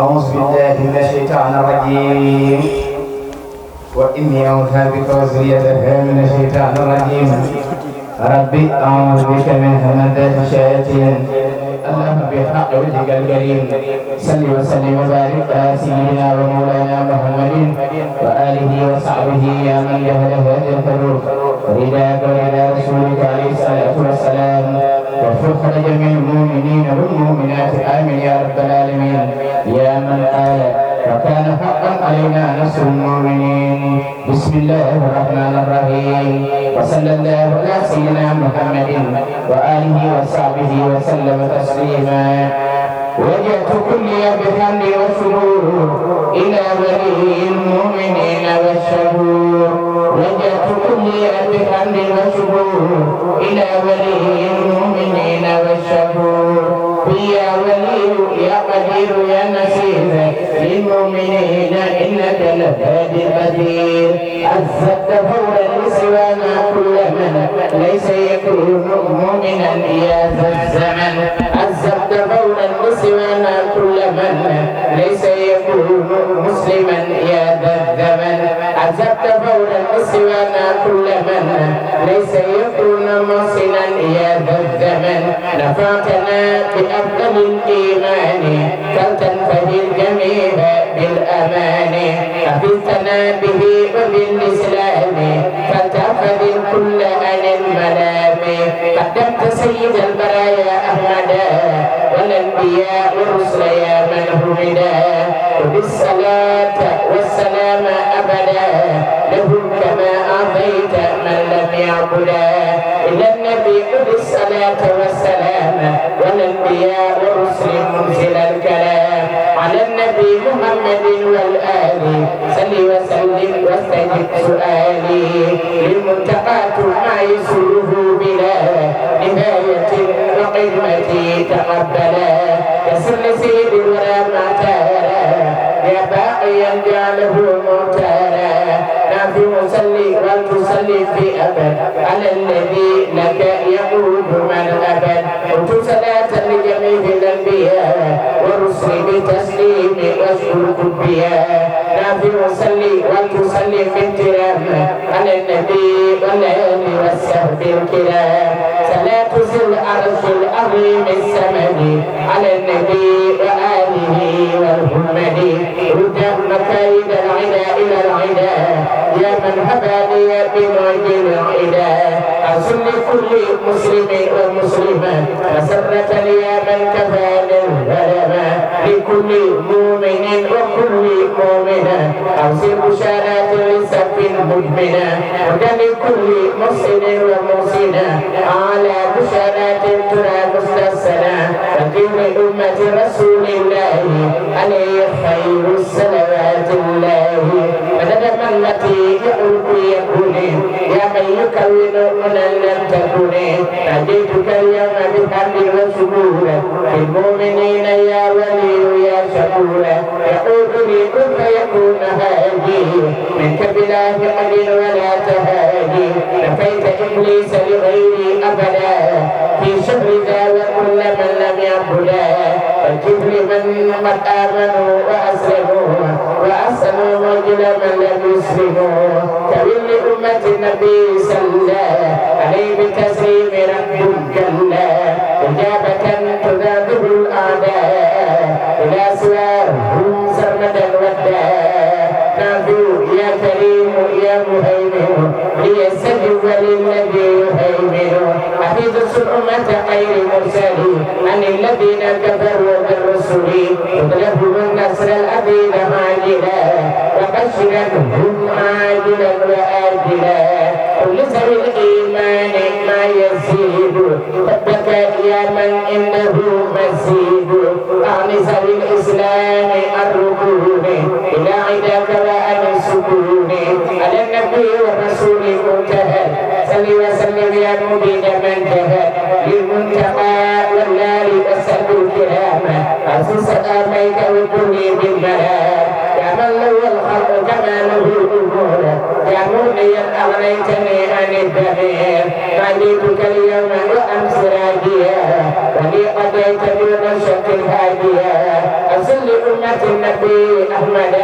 أعوذ بالله من الشيطان الرجيم وإني أعوذ بك وذريتها من الشيطان الرجيم ربي أعوذ بك من همزات الشياطين اللهم بحق وجهك الكريم صل وسلم وبارك على سيدنا ومولانا محمد وآله وصحبه يا من جهل هذه الحروف ورداك وإلى رسولك عليه الصلاة والسلام وفرح جميع المؤمنين والمؤمنات آمين يا رب العالمين يا من قال وكان حقا علينا نصر المؤمنين بسم الله الرحمن الرحيم وصلى الله على سيدنا محمد وآله وصحبه وسلم تسليما وجهت كلي بحمد وشكر إلى ولي المؤمنين والشكور وجهت كلي بحمد وشكر إلى ولي المؤمنين والشكور يا ولي يا قدير يا نصير للمؤمنين إنك لهادي القدير عزت فورا لسوانا كل من ليس يكون مؤمنا يا ذا الزمن عزت فورا لسوانا كل من ليس يكون مسلما يا ذا الزمن عزت فورا لسوانا كل من ليس يكون محسنا يا ذا الزمن نفعتنا بأفضل الإيمان فلتنفه الجميع بالأمان حفظتنا به وبالإسلام فلتحفظ الكل عن الملام قدمت سيد البرايا أحمدا والأنبياء والرسل يا من همدا وبالصلاة والسلام أبدا لهم كما أعطيت من لم يعبدا إلى النبي بالصلاة والسلام والأنبياء والرسل منزل الكلام على النبي محمد والآل صل وسلم واستجب سؤالي للمنتقات ما يسره بلا نهاية وقدمتي تقبلا يسر لسيد الورى معتارا يا باقيا جعله معتارا نافي وصلي وتصلي في أبد على الذي لك يقود من أبد قلت صلاة لجميع الأنبياء ورسل بتسليم واشكر كبيا نافي وصلي وتصلي في احترام على النبي والآل والصحب الكرام صلاة ذي العرش العظيم السمد على النبي وآله والهمد رد مكايد العدا إلى العدا يا من هباني بمعجل العدا أصل لكل مسلم ومسلمة مسرة يا من كفاني الهرم لكل مؤمن وكل مؤمنة أوصل بشارات لسف مدمنة ودا لكل محسن ومحسنة على بشارات ترى مستحسنة فكل أمة رسول الله عليه خير الصلوات الله مدد من التي يعرف يكون يا من يكون من لم تكن نجيتك اليوم بحمد وشكور للمؤمنين يا ولي يا شكور يقول لي كن فيكون هادي منك بلا فقد ولا تهادي نفيت إبليس لغيري أبدا في شهر ذا وكل من لم يعبدا الكفر من قد آمنوا وأسلموا وأحسنوا وجل من لم يسلموا كبير لأمة النبي صلى عليه بتسليم رب كلا إجابة تذابه الأعداء إلى سواهم سرمدا ودا نافع يا كريم يا مهيمن ليستجب للذي يهيمن حفيظ الأمة خير مرسلين عن الذين كفروا بالرسل اطلبوا النصر الأبيد عاجلا وبشرهم عاجلا وآجلا كل ذوي الإيمان ما يزيد ربك يا من إنه مزيد عن ذوي الإسلام الركون إلى عداك وأن السكون على النبي والرسول منتهى صل وسلم يا مبين من جهد للمنتقى والنار أسد الكرام عزيز أميك وكوني بالملام يا من له الخلق كما له الأمور يا مغنيا أغنيتني عن الدمير ناديتك اليوم وأمس راجيا ولي قضيت بالرشد الهادية أصل بحرمة النبي أحمد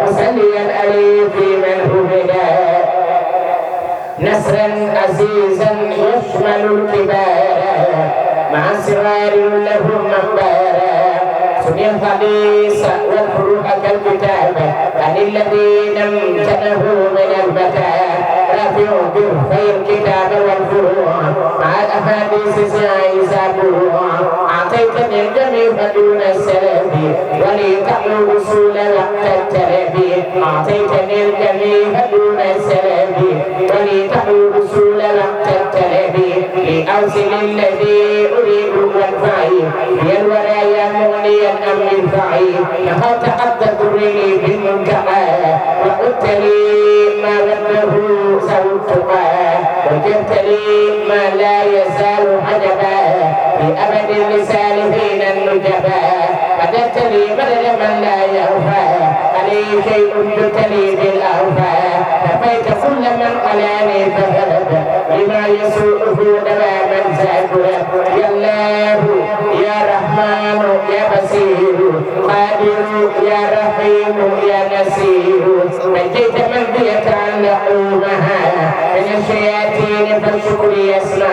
مصليا عليه في من هدى نصرا عزيزا يشمل الكبار مع صغار لهم منبارا سمي الحديث والفروح كالكتاب عن الذين امتنهوا من المتاع رافعوا برفي الكتاب والفروع مع الاحاديث سعيسى فروع اعطيتني الجميع دون السلف ولي تعلو اصول وقت التلف اعطيتني الجميع دون السلف ولي تعلو اصول وقت التلف لاوصل الذي اريد وانفعي هي الولايا مغنيا ام ينفعي لقد تقدت الرمي بالمنتهى وقلت لي ما وده زوجتها وجبت لي ما لا يزال عجبا بأبد لسالفين النجبا بدت لي بدل من لا يوفى عليه شيء جئت لي بالأوفى كفيت كل من قلاني فهرب لما يسوءه دواما زاكرا يا الله يا رحمن يا بصير قادر يا رحيم يا نسير نجيت من بيتعلق معها من الشياطين فالشكر يسمع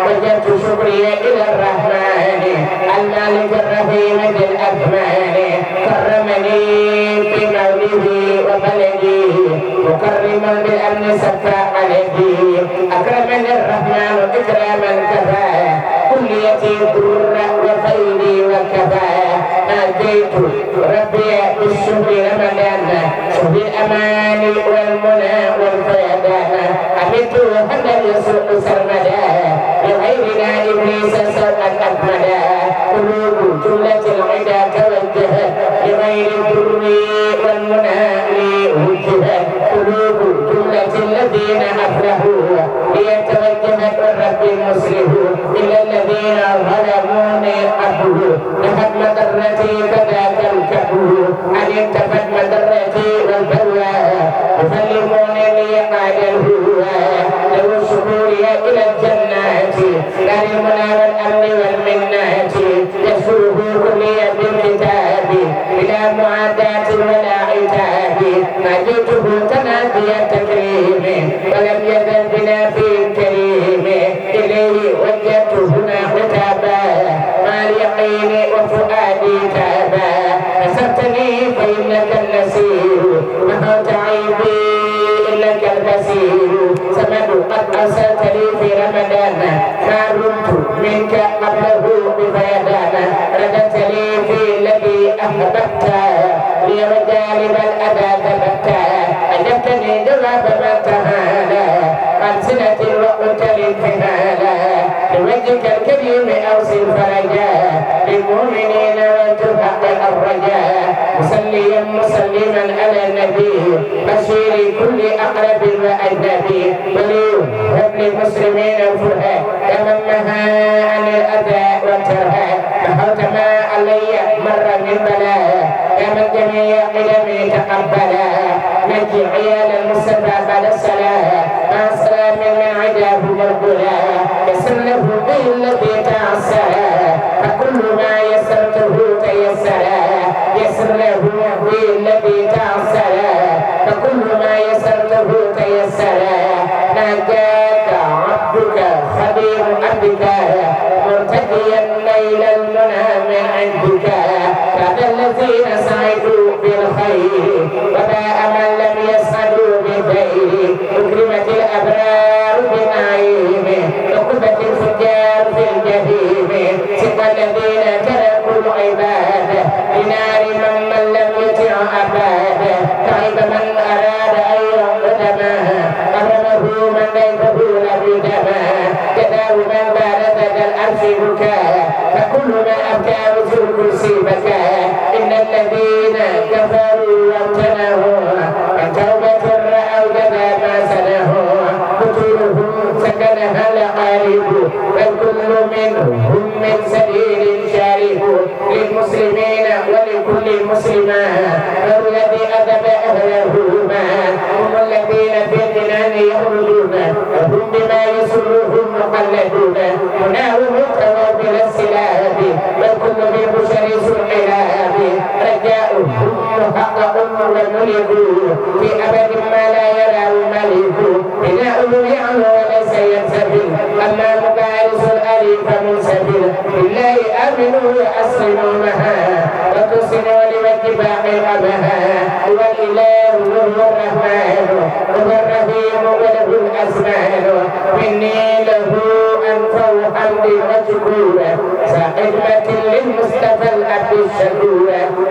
وجدت شكري إلى الرحمن المالك الرحيم ذي الأكمال كرمني في مولده وبلدي مكرما بالأمن سفى عليه أكرمني الرحمن إكراما كفى كليتي در وخيري وكفى ناديت ربي بالشهر رمضان شهر الأمان والمنى والفيضان حمدت حمدا يسوق سرمدا لغيرنا إبليس سوءا أكمدا قلوب جملة العدا توجهت لغير الضر والمنى لوجهت قلوب جملة الذين أفلحوا ليتوجهت الرب المصلح إلا الذين ظلموني قبله نفت مضرتي فذاك الكبر أن انتفت مضرتي والبلوى يسلموني لي قاد الهوى لو الشكوري إلى الجنات دار المنى والأمن والمنات يسره كلي بالكتاب بلا معاداة ولا عتاب ناديته تنادي التكريم ولم يزل بنا في الكريم إليه وجهت هنا خطابا مع اليقين وفؤادي تابا نصرتني فإنك النسير محوت عيبي إنك البصير سمد قد أرسلت لي في رمضان ما رمت منك قبله بفيضان رددت لي في الذي أحببت لي مجالب الأذى ثبت أجبتني جواب من تهانى عن سنة وقلت للفهالى لوجهك الكريم أوصل فرجا للمؤمنين وتحقق الرجاء مسلما على النبي بشير كل أقرب وأجنبي وليهب للمسلمين الفرحة تممها عن الأذى والترهة محوت ما علي مر من بلاء يا من جميع قدمي تقبلا نجي عيال المصطفى بعد الصلاة مع سلام من عداه مرجلا يسر له به الذي تعسى فكل ما يسرته تيسرا يسر له به الذي تعسى فكل ما يسرته تيسرا ناجاك عبدك خبير عبدك مرتديا ليل المنى من عندك هذا الذين سعدوا بالخير وباء من لم يسعدوا بالخير أكرمت الأبرار بنعيم عقبت الفجار في الجحيم سقى الذين تركوا العباد لنار من لم يطع عباد تعب من أراد أن يعبد ما أرمه من ليته لبدما جداه من بارد ذا العرش بكاء فكل ما أبكى وجه الكرسي بكى إن الذين كفروا وامتنعوا عن توبة رأوا جزاء ما سنهوا قتلهم سكنها الأقارب والكل منهم من سبيل شارب للمسلمين ولكل مسلمة هو الذي أذب أهلهما هم الذين في الجنان يخرجون وهم بما يسرهم مقلدون مناهم التوابل السلاب والكل بالبشر سرعاب رجاء خلق في أبد ما لا يرى الملك بناؤه يعلو وليس ينسفل أما مبارز الأليف منسفل بالله آمنوا وأسلموا معها وتسنوا لواتباع الأبها هو الإله وهو الرحمن وهو الرحيم وله الأسمان مني له أنفع حمد وشكورا سخدمة للمصطفى العبد الشكور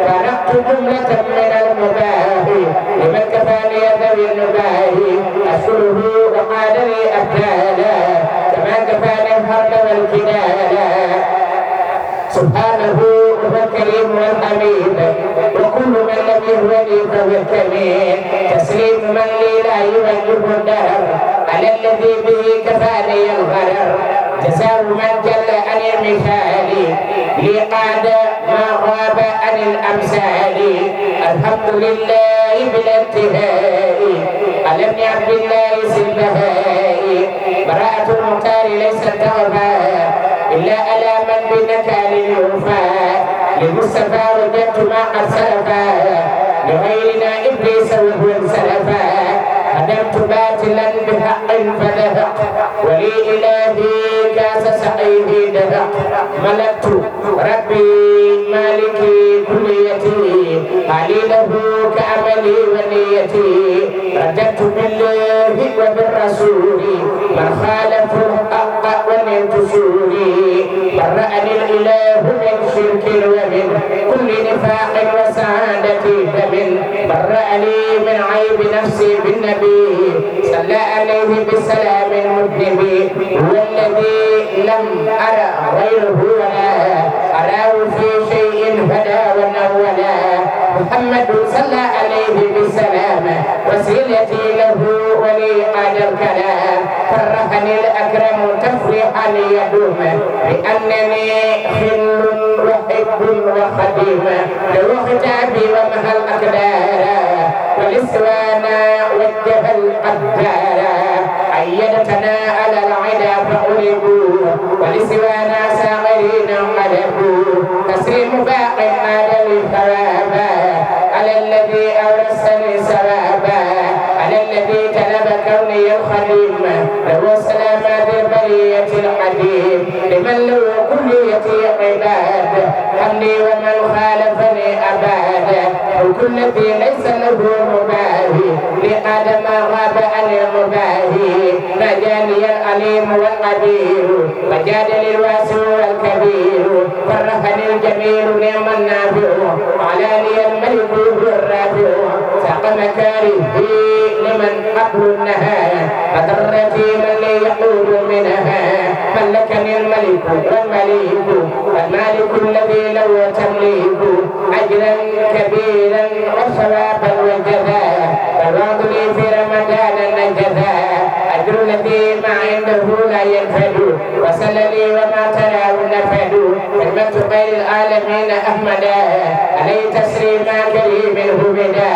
فرقت جملة من المباح لمن كفاني ذوي النباه أشكره وقال لي أبدالا كما كفاني الحرب والكدالا سبحانه هو الكريم والحميد وكل من لم يهوني فهو الكمين تسليم من لي لا يوجه الدهر على الذي به كفاني الغرر جزاء من جل عن المثال لي قاد ما غاب عن الأمثال الحمد لله بلا انتهاء على ابن عبد الله سلبهاء براءة المختار ليست تغفى إلا على من بنكال الوفاء للمصطفى وجدت ما قد سلفا لغيرنا إبليس وهو انسلفا هدمت باتلا بحق فذهق ولي إلهي كاس سقيه دهق ملكت ربي مالكي كليتي عليله كعملي ونيتي رجعت بالله وبالرسول من خالف الحق والانتصوري برأني الإله من شرك ومن كل نفاق وسعادة دم برأني من عيب نفسي بالنبي صلى عليه بالسلام المذنب هو الذي لم أرى غيره ولا أراه في شيء هدى ونولا محمد صلى عليه بالسلام وسيلتي له ولي قاد الكلام فرحني الأكرم تفرحا يدوم بأنني خل وحب وخديم له ختابي ومها الأقدار ولسوانا وجه القدار أيدتنا على العدا فغلبوا ولسوانا ساغرين انقلبوا تسليم باق آدم ثوابا على الذي أورثني ثوابا على الذي طلب كوني الخديم له سلامات البرية القديم لمن له كليتي عباد حمدي ومن خالفني أباد وكل الذي ليس له مباهي لقد ما غاب عن المباهي نجاني العليم والقدير وجادني الواسع والكبير فرحني الجميل نعم النافع علاني الملك الرافع ساق مكاره لمن قبل النهاية فضرتي من لي يقول منها ملكني الملك والمليك المالك الذي له تمليك أجرا كبيرا وثوابا وجزاء فالوعد لي في رمضان النجزاء أجر الذي ما عنده لا ينفد وصل لي وما تراه نفد كلمة غير العالمين أحمدا عليه تسليما كريم هبدا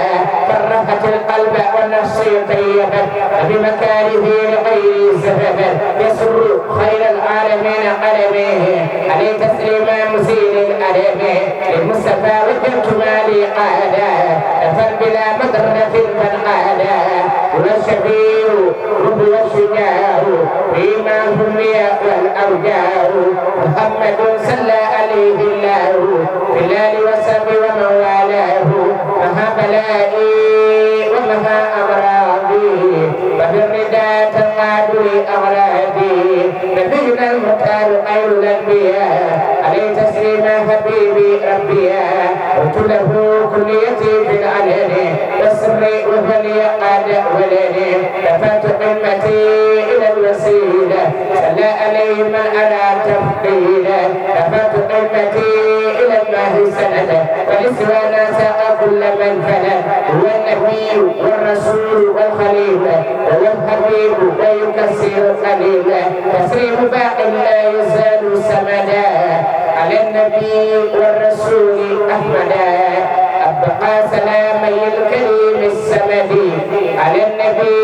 فرحت القلب والنفس طيبت بمكاره لغير سبب يسر خير العالمين قلمه عليه تسليما مسيل الأدب للمصطفى وجدت مالي قادا نفر بلا مضرة فانقادا والشفيع وهو الشجاع فيما همي والأوجاع محمد صلى عليه الله في الآل وصحبه ومن والاه مها بلائي ومها أمراضي وبالرداء تنقاد لي أغراضي نبينا المختار خير الأنبياء عليه تسليما حبيبي ربيا قلت له كليتي في العلن والسر وهو لي قاد ولدي رفعت قمتي إلى الوسيلة صلى عليه من أرى تفضيلا رفعت قمتي إلى الله سندا ولسوانا ساق كل من فلت هو النبي والرسول والخليفة هو الحبيب ويكسر قليلا تسريم باق لا يزال سمدا على النبي والرسول أحمدا أبقى سلامي الكريم السمدي على النبي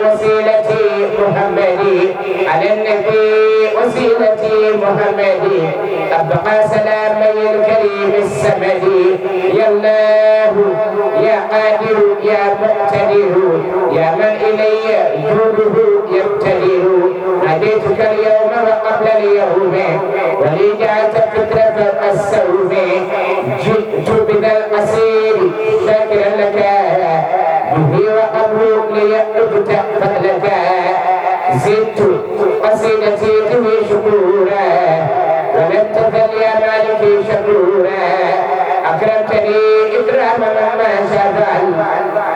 وسيلتي محمدي على النبي وسيلتي وسيلتي محمدي أبقى سلامي الكريم السمدي. يا الله يا قادر يا مقتدر يا من إلي جوده يبتدر ناديتك اليوم وقبل اليوم ولي جعلت فكرة السوم. جئت بذا الأصيل شاكرا لك به وقبله ليأتك فضلك. زدت قصيدتي تهوي شكورا ولم تزل يا مالكي شكورا. أكرمتني إكرام من ما شفعل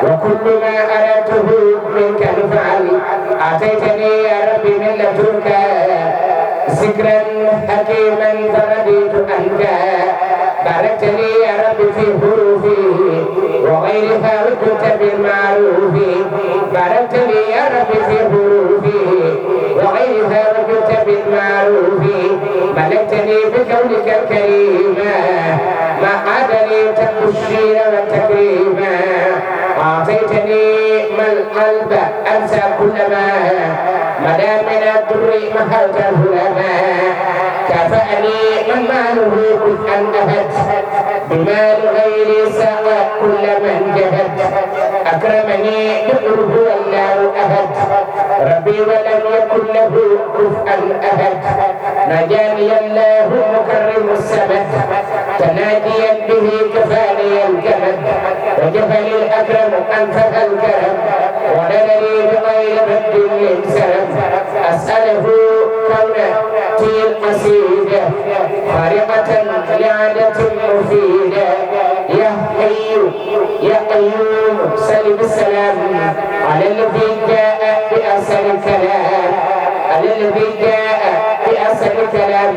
وكل ما أردته منك نفعل. أعطيتني يا ربي من لدنك ذكرا حكيما فرديت عنك. باركتني يا ربي في حروفي وغيرها وكنت بالمعروف. باركتني يا ربي في حروفي وغيرها وكنت بالمعروف. ملكتني بكونك الكريم ما عادني التبشير والتكريم. أعطيتني ما القلب أنسى كل ما مدى من الدر مهلت الهلما. كافأني من ماله كفءا أهد بمال غيري ساوى كل من جهد. أكرمني بقل هو الله أهد ربي ولم يكن له كفءا أهد. نجاني الله مكرم السمد تناديا به كفاني الجمد. وجفني الأكرم أنفذ الكرم ونادني بغير رد ينسرم. أسأله كونتي القصيدة خارقة لعادة مفيدة. يا حي يا قيوم صل بالسلام على الذي جاء بأحسن الكلام. على الذي جاء بأحسن الكلام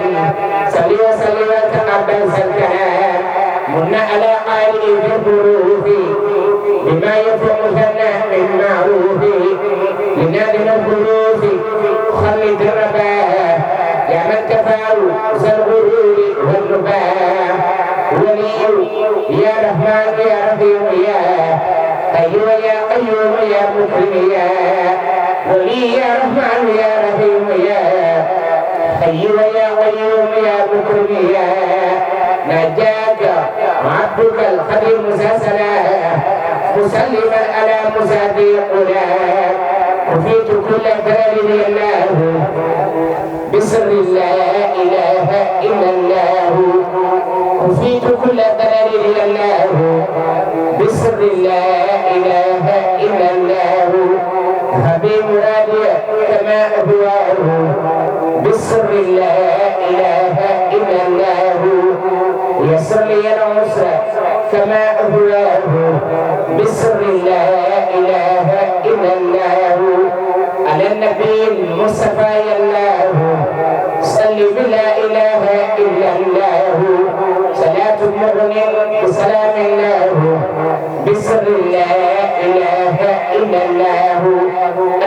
صل وسلم وتقبل الكلام. من على قائله بالحروف بما يفهم ثناء من معروف. لنادم الحروف خلد الرباء يا من كفاه ذا الغرور والرباء. ولي يا رحمن يا رحيم يا حي يا قيوم يا مكرم يا. ولي يا رحمن يا رحيم يا حي يا قيوم يا مكرم يا. نجاك عبدك الخديم مسلسلا مسلما على مسادي قلاب. كفيت كل ذلك الله بسر لا إله إلا الله. كفيت كل ذلك الله بسر لا إله إلا الله. هبي مرادي كما أهواه بسر لا إله إلا الله. يسر لي العسر كما أهواه بسر لا إله إلا الله. على النبي المصطفى يا الله صل بلا إله إلا الله. صلاة مغني بسلام الله بسر لا إله إلا الله.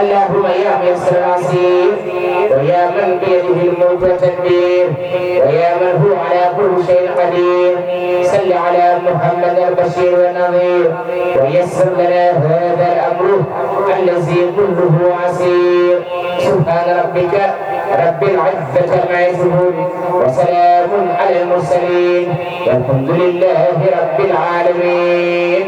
اللهم يا ميسر العسير ويا من بيده الملك والتدبير ويا من هو على كل شيء قدير صل على محمد البشير والنظير ويسر لنا هذا الأمر الذي كله عسير. سبحان ربك رب العزة عما يصفون وسلام على المرسلين والحمد لله رب العالمين.